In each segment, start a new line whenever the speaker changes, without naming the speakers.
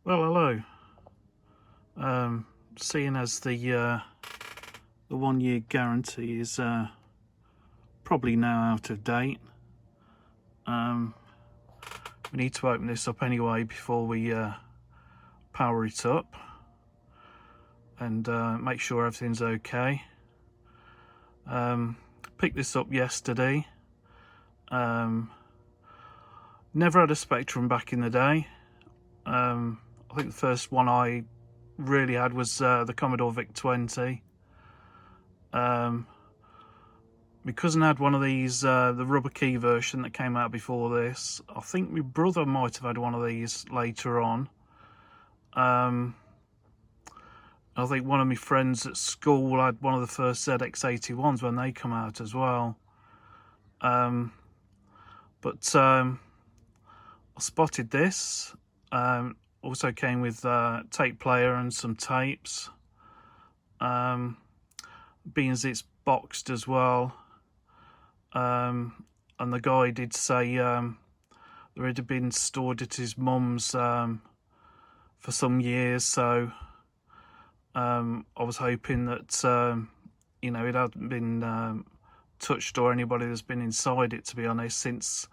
Well, hello. Seeing as the 1 year guarantee is probably now out of date, we need to open this up anyway before we power it up and make sure everything's okay. Picked this up yesterday. Never had a Spectrum back in the day. I think the first one I really had was the Commodore VIC-20. My cousin had one of these, the rubber key version that came out before this. I think my brother might have had one of these later on. I think one of my friends at school had one of the first ZX81s when they come out as well. I spotted this. Also came with tape player and some tapes. Being as it's boxed as well. And the guy did say there had been stored at his mum's for some years, so I was hoping that you know, it hadn't been touched or anybody that's been inside it, to be honest, since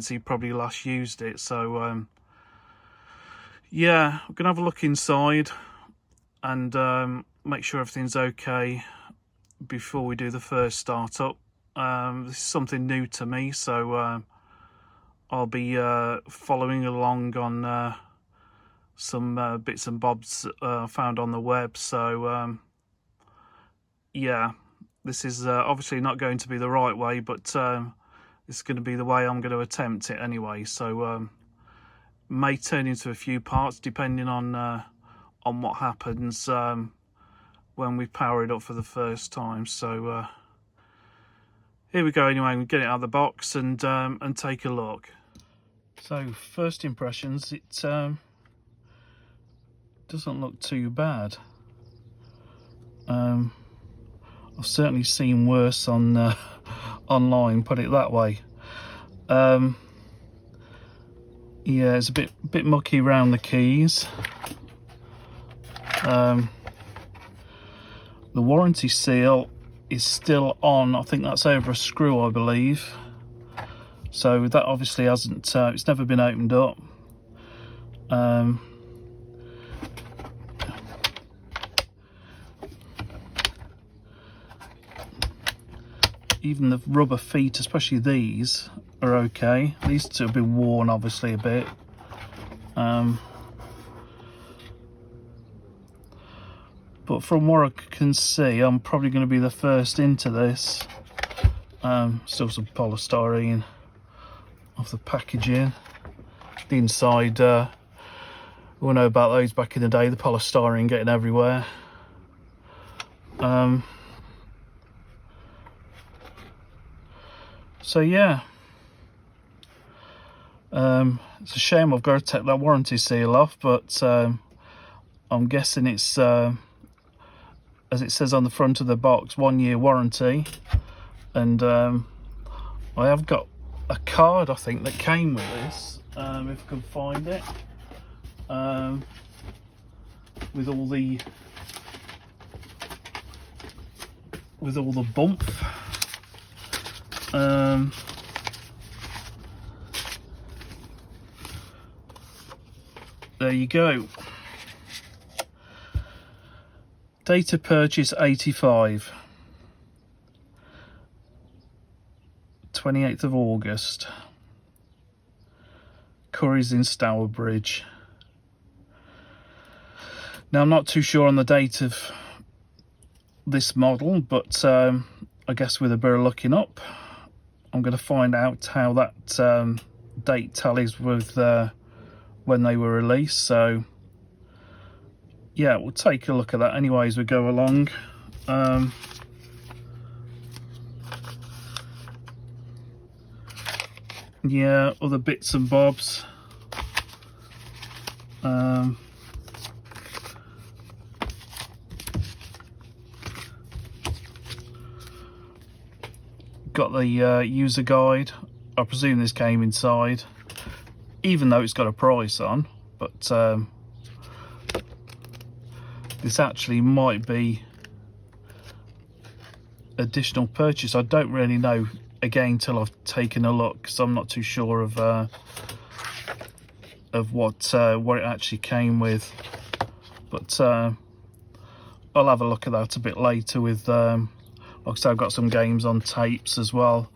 he probably last used it. So yeah, we're gonna have a look inside and make sure everything's okay before we do the first startup. This is something new to me, so I'll be following along on some bits and bobs found on the web. So yeah, this is obviously not going to be the right way, but this is going to be the way I'm going to attempt it anyway. So may turn into a few parts depending on what happens when we power it up for the first time. So here we go anyway. We get it out of the box and take a look. So first impressions, it doesn't look too bad. I've certainly seen worse on online, put it that way. Yeah, it's a bit mucky around the keys. The warranty seal is still on. I think that's over a screw, I believe. So that obviously hasn't, it's never been opened up. Even the rubber feet, especially these, are okay. These two have been worn obviously a bit. But from what I can see, I'm probably going to be the first into this. Still some polystyrene off the packaging. The inside, we know about those back in the day, the polystyrene getting everywhere. So yeah, it's a shame I've got to take that warranty seal off, but I'm guessing it's, as it says on the front of the box, 1 year warranty. And I have got a card, I think, that came with this, if I can find it, with all the bump. There you go. Date of purchase 85. 28th of August. Curry's in Stourbridge. Now I'm not too sure on the date of this model, but I guess with a bit of looking up, I'm going to find out how that date tallies with when they were released. So yeah, we'll take a look at that anyway as we go along. Yeah, other bits and bobs. Got the user guide. I presume this came inside, even though it's got a price on, but this actually might be additional purchase. I don't really know, again, till I've taken a look, because I'm not too sure of what it actually came with. But I'll have a look at that a bit later. With like I said, I've got some games on tapes as well.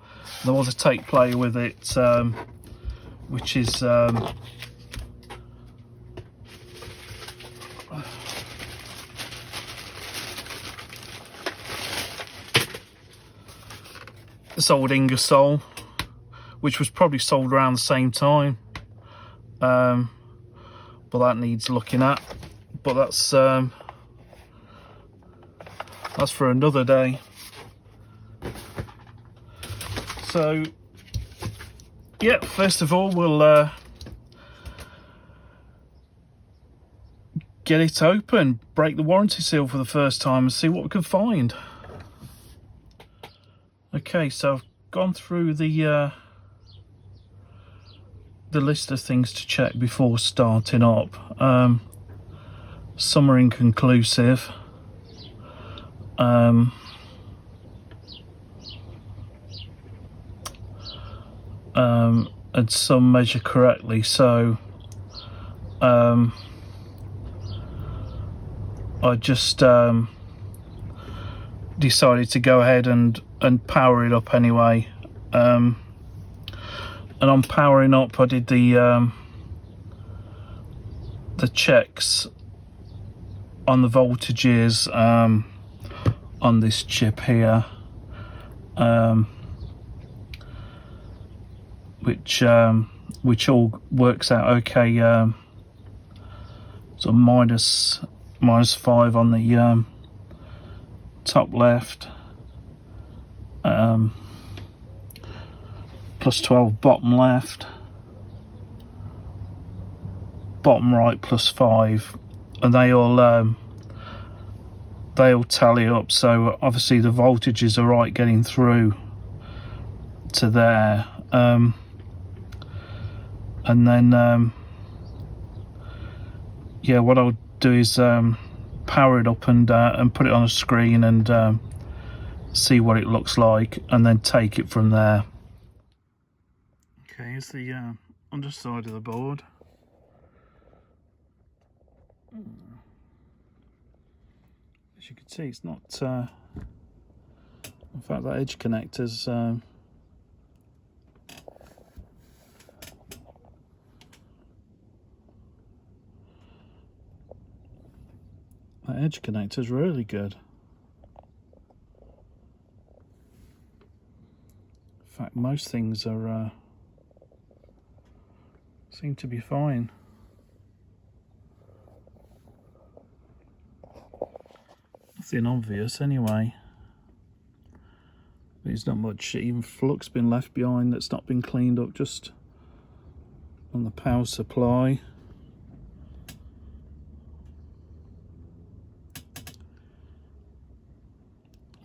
There was a tape player with it, which is this old Ingersoll, which was probably sold around the same time, but that needs looking at. But that's for another day. So yeah, first of all, we'll get it open, break the warranty seal for the first time, and see what we can find. Okay, so I've gone through the list of things to check before starting up. Some are inconclusive. And some measure correctly. So I just decided to go ahead and power it up anyway. And on powering up, I did the checks on the voltages on this chip here, which all works out okay. So -5 on the top left, +12 bottom left, bottom right +5, and they all tally up. So obviously the voltages are right getting through to there, and then yeah, what I'll do is power it up and put it on a screen and see what it looks like, and then take it from there. Okay, here's the underside of the board. As you can see, it's not in fact, that edge connector's really good. In fact, most things are seem to be fine. Nothing obvious anyway. There's not much even flux been left behind that's not been cleaned up, just on the power supply.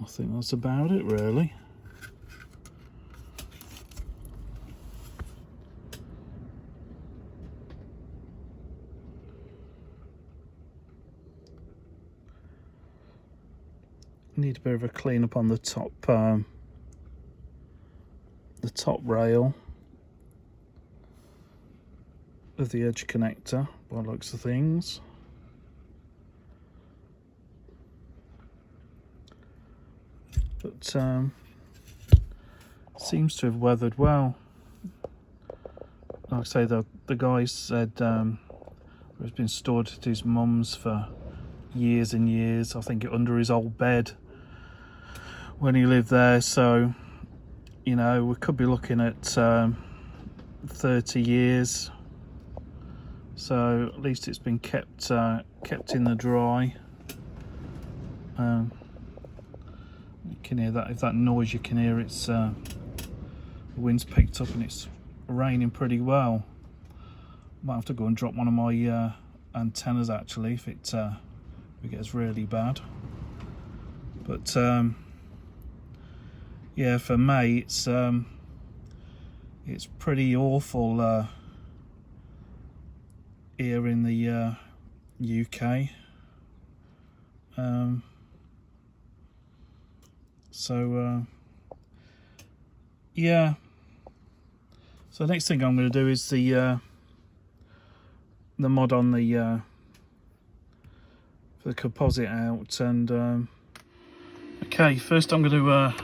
I think that's about it, really. Need a bit of a clean up on the top rail of the edge connector, by the looks of things. But seems to have weathered well. Like I say, the guy said it's been stored at his mum's for years and years. I think under his old bed when he lived there. So, you know, we could be looking at 30 years. So at least it's been kept in the dry. You can hear that. If that noise you can hear, it's the wind's picked up and it's raining pretty well. Might have to go and drop one of my antennas actually if it gets really bad. But yeah, for May it's pretty awful here in the UK. Yeah, so the next thing I'm going to do is the mod on the for the composite out. And okay, first I'm going to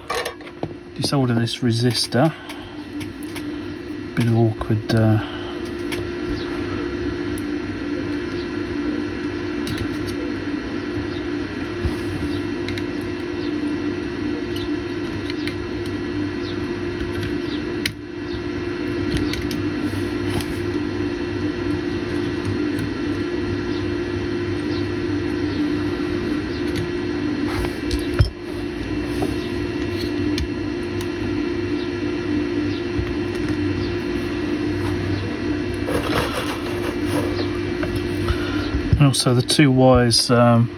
desolder this resistor. Bit of awkward and also the two wires from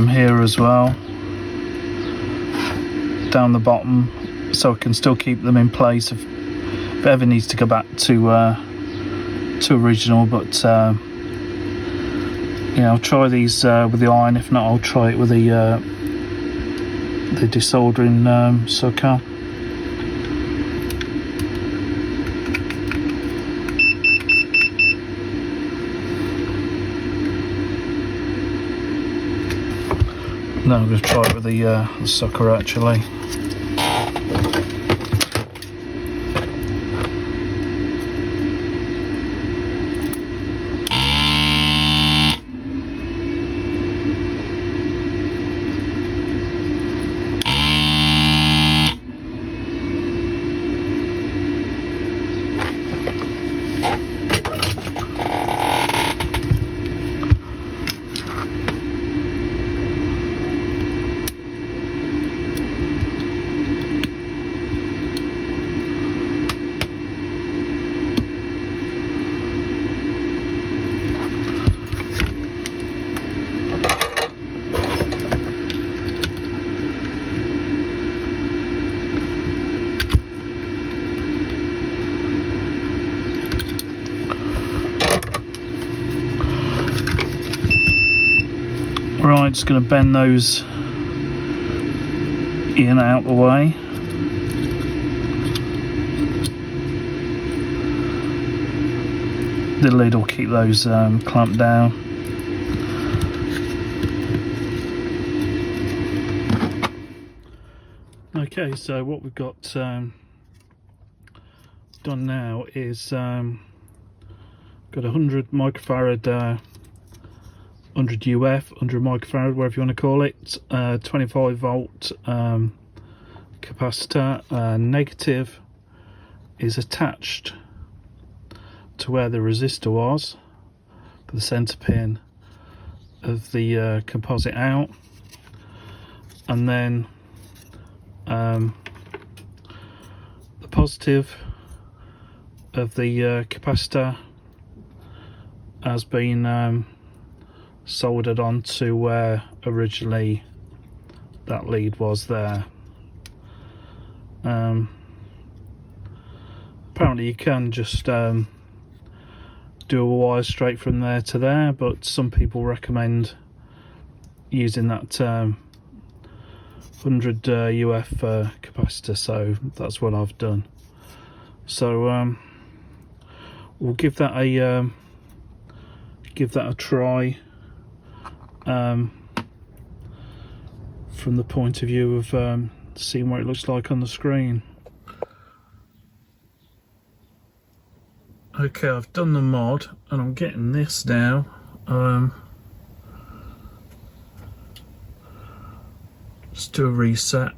here as well down the bottom, so I can still keep them in place if it ever needs to go back to original. But yeah, I'll try these with the iron. If not, I'll try it with the desoldering sucker. No, I'm going to try it with the sucker actually. Right, just going to bend those in and out the way. The lid will keep those clamped down. Okay, so what we've got done now is got 100 microfarad 100 UF, 100 microfarad, whatever you want to call it, 25 volt capacitor. Negative is attached to where the resistor was for the center pin of the composite out, and then the positive of the capacitor has been soldered onto where originally that lead was there. Apparently you can just do a wire straight from there to there, but some people recommend using that 100 UF capacitor, so that's what I've done. So we'll give that a try from the point of view of seeing what it looks like on the screen. Okay, I've done the mod and I'm getting this now. Just do a reset.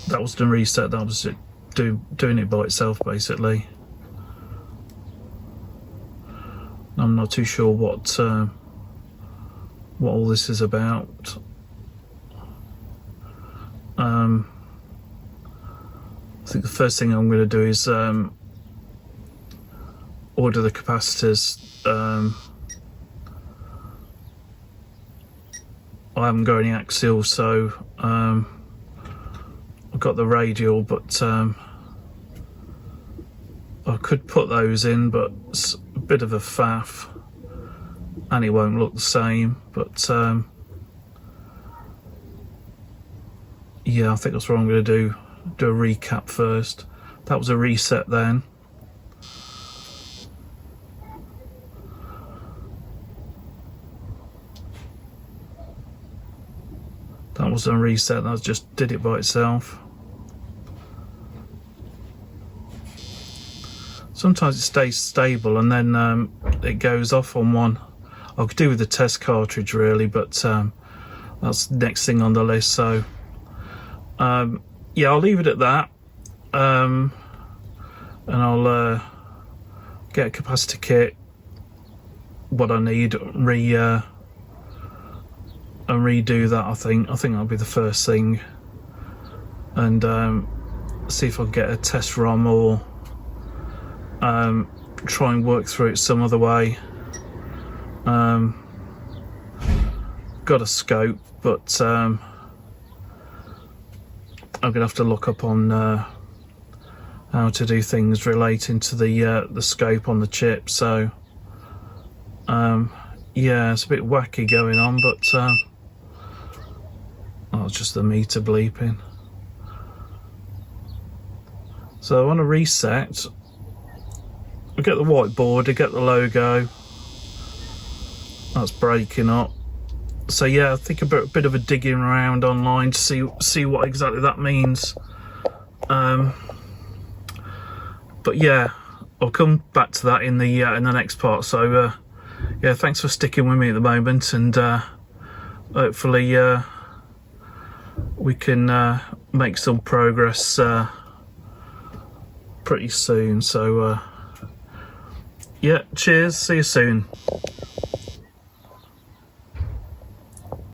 That was the reset, that was it doing it by itself basically. I'm not too sure what all this is about. I think the first thing I'm going to do is order the capacitors. I haven't got any axial, so got the radial, but I could put those in, but it's a bit of a faff and it won't look the same. But yeah, I think that's what I'm going to do a recap first. That was a reset then. That wasn't a reset, that just did it by itself. Sometimes it stays stable and then it goes off on one. I could do with the test cartridge really, but that's the next thing on the list. So yeah, I'll leave it at that, and I'll get a capacitor kit, what I need, and redo that. I think that'll be the first thing, and see if I can get a test ROM or try and work through it some other way. Got a scope, but I'm gonna have to look up on how to do things relating to the scope on the chip. So yeah, it's a bit wacky going on, but oh, it's just the meter bleeping. So I want to reset. I get the whiteboard, I get the logo. That's breaking up. So yeah, I think a bit of a digging around online to see what exactly that means. But yeah, I'll come back to that in the next part. So yeah, thanks for sticking with me at the moment, and hopefully we can make some progress pretty soon. So yeah, cheers, see you soon.